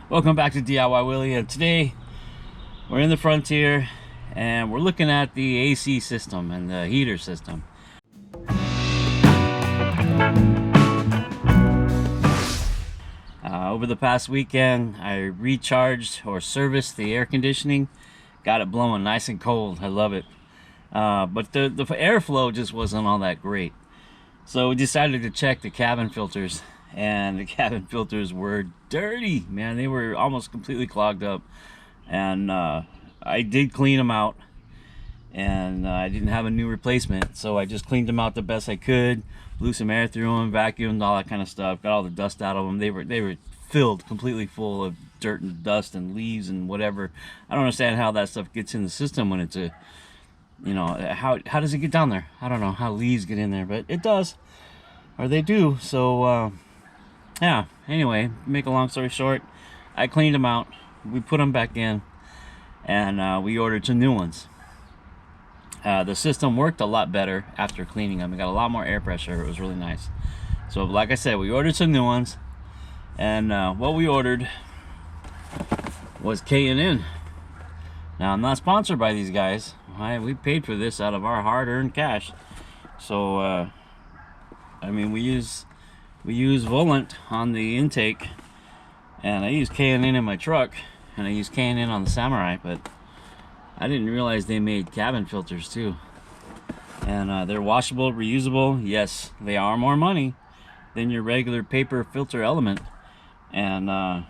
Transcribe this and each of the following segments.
Welcome back to DIY Willie, and today we're in the Frontier and we're looking at the AC system and the heater system. Over the past weekend I recharged or serviced the air conditioning, got it blowing nice and cold. I love it, but the airflow just wasn't all that great, so we decided to check the cabin filters. And the cabin filters were dirty, man. They were almost completely clogged up, and I did clean them out, and I didn't have a new replacement, so I just cleaned them out the best I could, blew some air through them, vacuumed, all that kind of stuff, got all the dust out of them. They were filled, completely full of dirt and dust and leaves and whatever. I don't understand how that stuff gets in the system when it's a, you know, how does it get down there? I don't know how leaves get in there, but it does, or they do. So yeah, anyway, make a long story short, I cleaned them out, we put them back in, and we ordered some new ones. The system worked a lot better after cleaning them. It got a lot more air pressure. It was really nice. So like I said, we ordered some new ones, and what we ordered was K&N. Now, I'm not sponsored by these guys. We paid for this out of our hard-earned cash. So I mean, we use Volant on the intake, and I use K&N in my truck, and I use K&N on the Samurai, but I didn't realize they made cabin filters too. And they're washable, reusable. Yes, they are more money than your regular paper filter element, and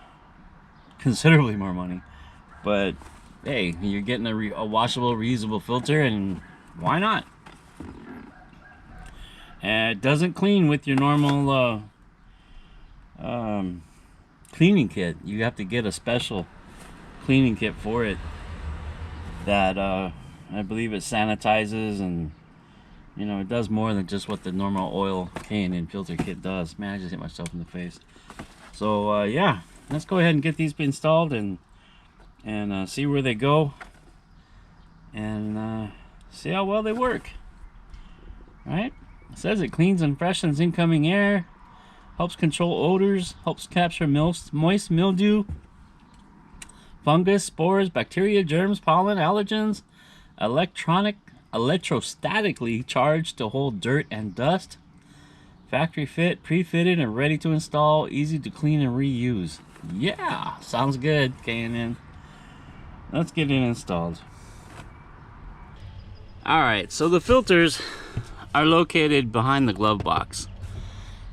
considerably more money, but hey, you're getting a washable, reusable filter, and why not? And it doesn't clean with your normal cleaning kit. You have to get a special cleaning kit for it that I believe it sanitizes, and you know, it does more than just what the normal oil K&N filter kit does. Man, I just hit myself in the face. So yeah, let's go ahead and get these installed and see where they go, and see how well they work. All right. It says it cleans and freshens incoming air, helps control odors, helps capture moist mildew, fungus, spores, bacteria, germs, pollen, allergens, electrostatically charged to hold dirt and dust, factory fit, pre-fitted and ready to install, easy to clean and reuse. Yeah, sounds good, K&N. Let's get it installed. All right, so the filters are located behind the glove box,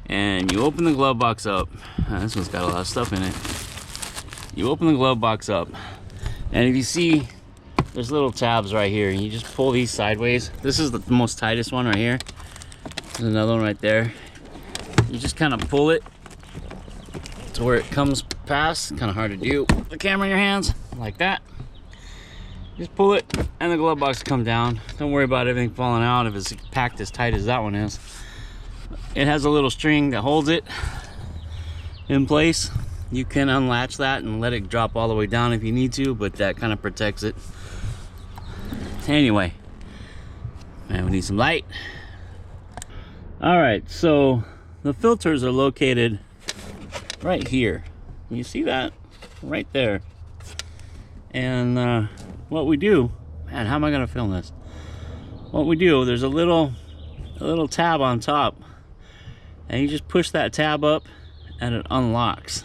and you open the glove box up. This one's got a lot of stuff in it. You open the glove box up, and if you see, there's little tabs right here, and you just pull these sideways. This is the most tightest one right here. There's another one right there. You just kind of pull it to where it comes past. Kind of hard to do with the camera in your hands, like that. Just pull it, and the glove box will come down. Don't worry about everything falling out if it's packed as tight as that one is. It has a little string that holds it in place. You can unlatch that and let it drop all the way down if you need to, but that kind of protects it. Anyway, man, we need some light. All right, so the filters are located right here. You see that? Right there. And what we do, man, how am I gonna film this? What we do, there's a little tab on top, and you just push that tab up and it unlocks.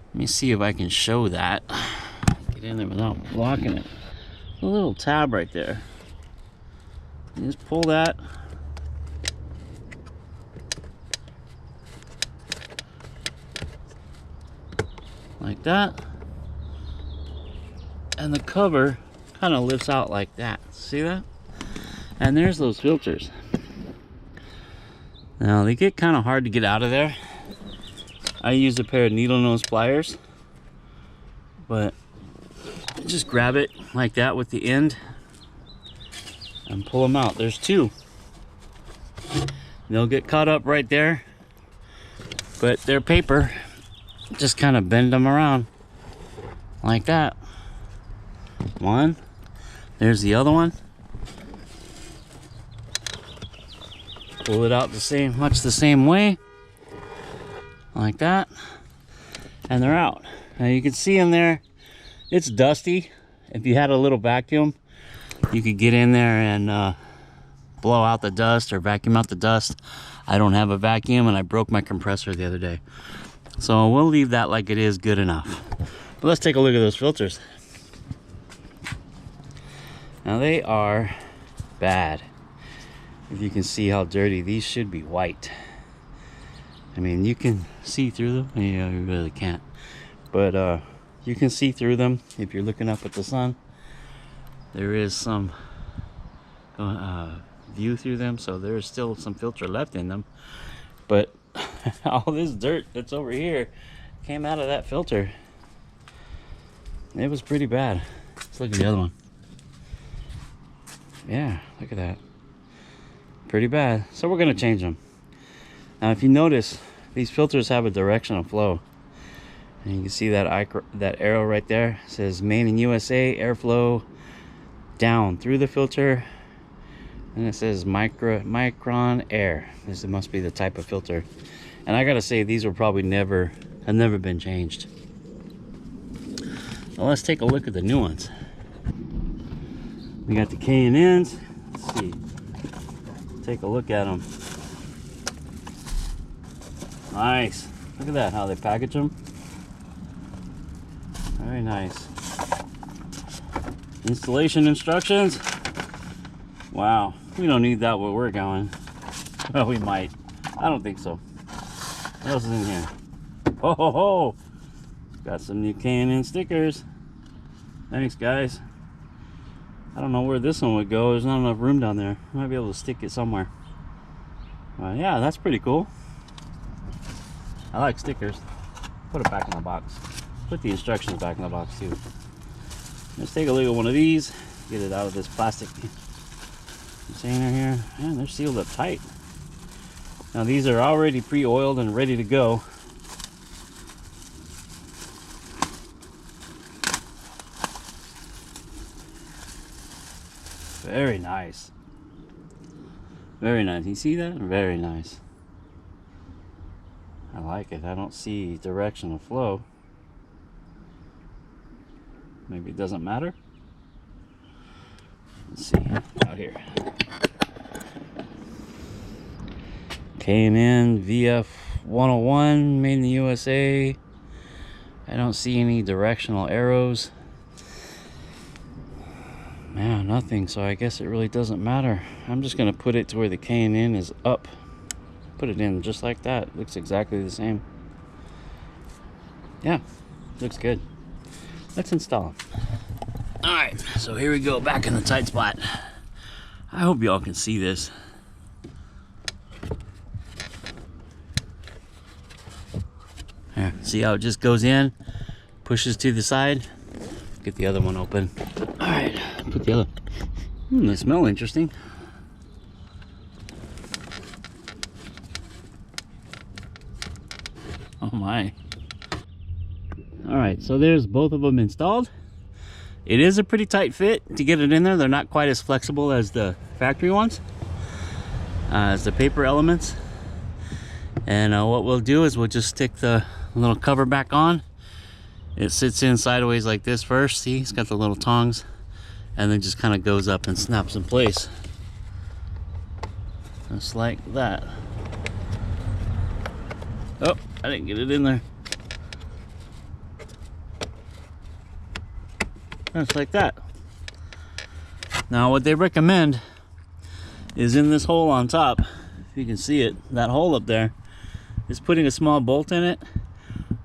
Let me see if I can show that. Get in there without blocking it. A little tab right there. You just pull that, like that, and the cover kind of lifts out like that. See that? And there's those filters. Now they get kind of hard to get out of there. I used a pair of needle nose pliers, but just grab it like that with the end and pull them out. There's two. They'll get caught up right there, but they're paper. Just kind of bend them around like that. One, there's the other one. Pull it out much the same way, like that. and they're out. Now you can see in there, it's dusty. If you had a little vacuum, you could get in there and blow out the dust or vacuum out the dust. I don't have a vacuum, and I broke my compressor the other day. So we'll leave that like it is good enough. But let's take a look at those filters. Now they are bad. If you can see how dirty, these should be white. I mean, you can see through them. Yeah, you really can't. But you can see through them if you're looking up at the sun. There is some view through them, so there's still some filter left in them. But all this dirt that's over here came out of that filter. It was pretty bad. Let's look at the other one. Yeah, look at that. Pretty bad. So we're gonna change them. Now if you notice, these filters have a direction of flow. And you can see that arrow right there. It says made in USA, airflow down through the filter. And it says micron air. This must be the type of filter. And I gotta say, these were probably have never been changed. Now let's take a look at the new ones. We got the K&Ns. Let's see. Take a look at them. Nice. Look at that, how they package them. Very nice. Installation instructions. Wow. We don't need that where we're going. Well, we might. I don't think so. What else is in here? Ho ho ho! Got some new K&N stickers. Thanks, guys. I don't know where this one would go. There's not enough room down there. I might be able to stick it somewhere. Yeah, that's pretty cool. I like stickers. Put it back in the box. Put the instructions back in the box too. Let's take a look at one of these. Get it out of this plastic container here. Man, they're sealed up tight. Now these are already pre-oiled and ready to go. Very nice. Very nice. You see that? Very nice. I like it. I don't see direction of flow. Maybe it doesn't matter. Let's see. Out here. K&N VF 101 made in the USA. I don't see any directional arrows. Man, nothing, so I guess it really doesn't matter. I'm just gonna put it to where the K&N is up. Put it in just like that. It looks exactly the same. Yeah, looks good. Let's install them. Alright, so here we go, back in the tight spot. I hope y'all can see this. There, see how it just goes in, pushes to the side. Get the other one open. Alright, put the other. They smell interesting. Oh my. Alright, so there's both of them installed. It is a pretty tight fit to get it in there. They're not quite as flexible as the factory ones, as the paper elements. And what we'll do is we'll just stick the little cover back on. It sits in sideways like this first. See, it's got the little tongs, and then just kind of goes up and snaps in place. Just like that. Oh, I didn't get it in there. Just like that. Now what they recommend is in this hole on top, if you can see it, that hole up there, is putting a small bolt in it,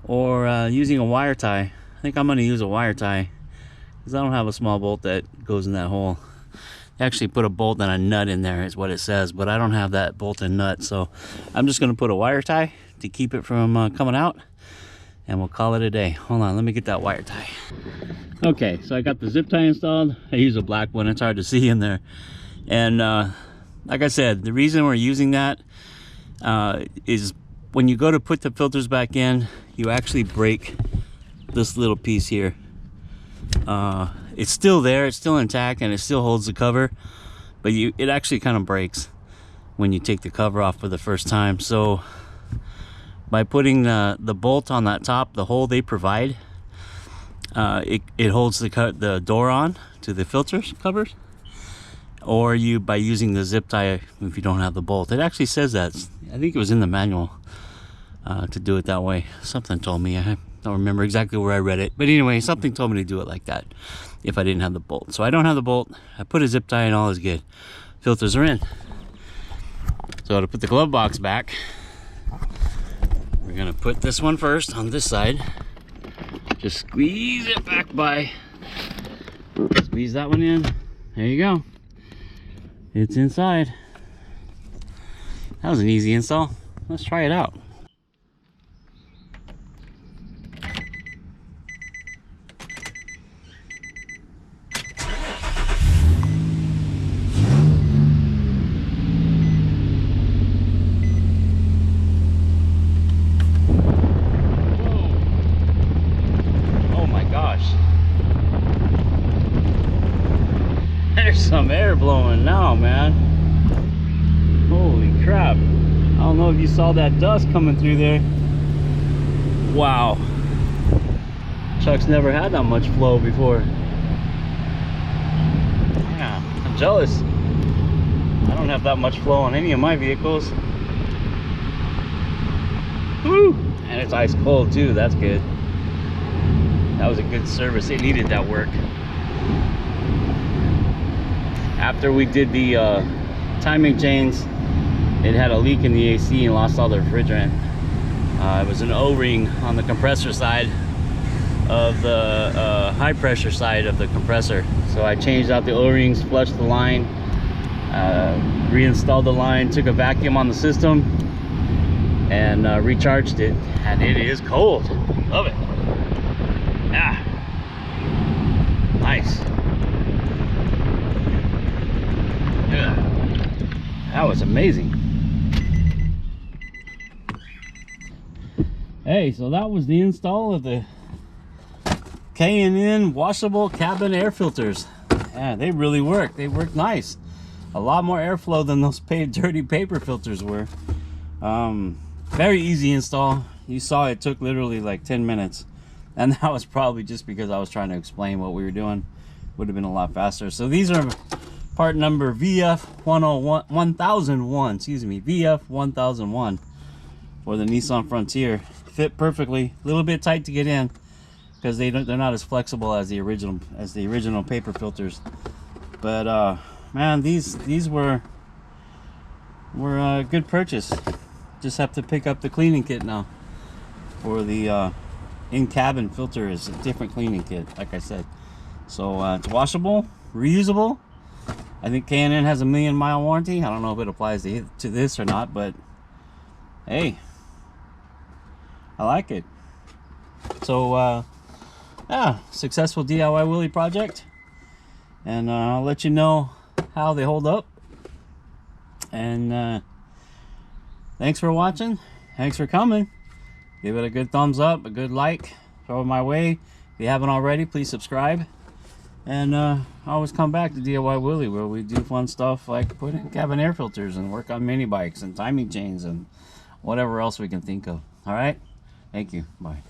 or using a wire tie. I think I'm going to use a wire tie because I don't have a small bolt that goes in that hole. They actually put a bolt and a nut in there is what it says, but I don't have that bolt and nut, so I'm just going to put a wire tie to keep it from coming out, and we'll call it a day. Hold on, let me get that wire tie. Okay, so I got the zip tie installed. I use a black one, it's hard to see in there. And like I said, the reason we're using that is when you go to put the filters back in, you actually break this little piece here. It's still there, it's still intact, and it still holds the cover, but it actually kind of breaks when you take the cover off for the first time. So by putting the bolt on that top, the hole they provide, it holds the door on to the filters covers, or by using the zip tie if you don't have the bolt. It actually says that. I think it was in the manual to do it that way. Something told me. I don't remember exactly where I read it, but anyway, something told me to do it like that if I didn't have the bolt. So I don't have the bolt. I put a zip tie and all is good. Filters are in. So to put the glove box back, we're gonna put this one first on this side. Just squeeze it back by. Squeeze that one in. There you go. It's inside. That was an easy install. Let's try it out. There's some air blowing now, man. Holy crap. I don't know if you saw that dust coming through there. Wow. Truck's never had that much flow before. Yeah, I'm jealous. I don't have that much flow on any of my vehicles. Woo! And it's ice cold too, that's good. That was a good service. It needed that work. After we did the timing chains, it had a leak in the AC and lost all the refrigerant. It was an O-ring on the compressor side of the high pressure side of the compressor. So I changed out the O-rings, flushed the line, reinstalled the line, took a vacuum on the system, and recharged it. And it is cold. Love it. Ah, nice. Yeah, that was amazing. Hey, so that was the install of the K&N washable cabin air filters. Yeah, they really work. They work nice. A lot more airflow than those dirty paper filters were. Very easy install. You saw it took literally like 10 minutes. And that was probably just because I was trying to explain what we were doing. Would have been a lot faster. So these are part number VF1001, excuse me, VF1001 for the Nissan Frontier. Fit perfectly. A little bit tight to get in because they're not as flexible as the original paper filters. But man, these were a good purchase. Just have to pick up the cleaning kit now for the in-cabin filter. Is a different cleaning kit, like I said. So it's washable, reusable. I think K&N has a 1,000,000-mile warranty. I don't know if it applies to this or not, but hey, I like it. So yeah, successful DIY Willie project, and I'll let you know how they hold up. And thanks for watching. Thanks for coming. Give it a good thumbs up, a good like, throw it my way. If you haven't already, please subscribe. And always come back to DIY Willie, where we do fun stuff like put in cabin air filters and work on mini bikes and timing chains and whatever else we can think of. All right? Thank you. Bye.